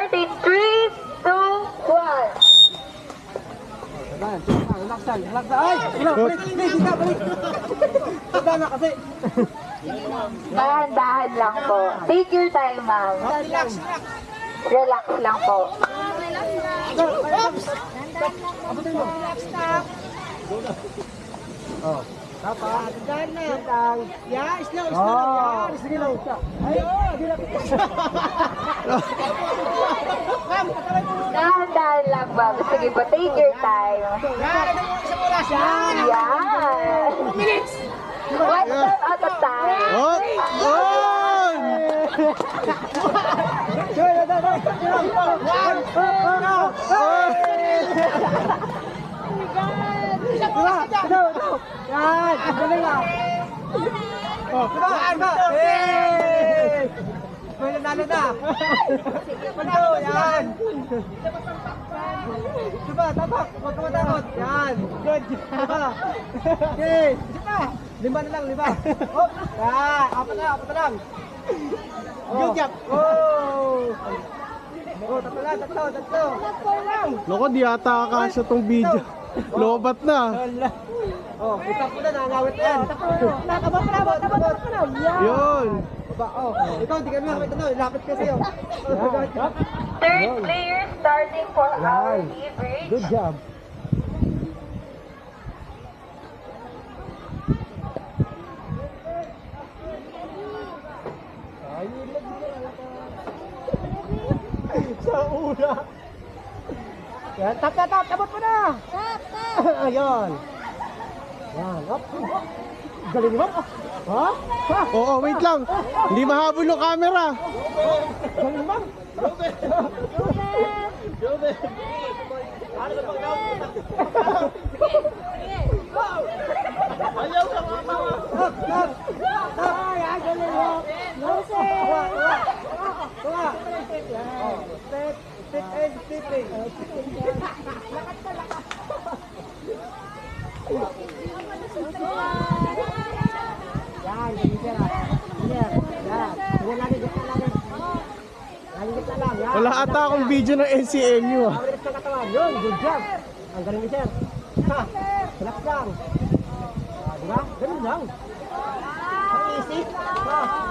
start in 3, 2, 1. Relaxan. Ay! Balik! Balik! Tanda na kasi. Dahan-dahan lang po. Take your time, ma'am. Relax lang po. Oh. Dapat. Dahan na. Yeah, slow. Yan, slow. Ayun. Dahan-dahan lang, ma'am. Sige po, take your time. Yan. 2 minutes. 1 step at a time. Yan, galing ah. Oh, diba? May nanalo na. Panalo, yan. Diba, tapak. Huwag ka matakot. Yan. Good. Diba? Okay. Diba? 5 na lang, 5. Oh, yan. 4 na lang. Good job. Oh. Oh, tatlo lang. Loko, di ata kakasya tong video. Lobat na. Oh, isa po na, nangawit na yan. Tabot. Yun. Baba, oh. Ikaw, hindi kami makamit na. Lapit ka sa'yo. Third player starting for our leverage. Good job. Sa una. Yan, tabot mo na. Ayun. Yan, up. Galing mo. Ha? Oo, wait lang. Hindi mahabol yung camera. Galing mo. Ayaw ka mama. Ay, galing mo. Yan, Wala ata akong video ng NCMU ah. Yun, good job. Ang galing ni sir. Ha, relax lang. Diba? Ganun lang. Ang easy. Ha.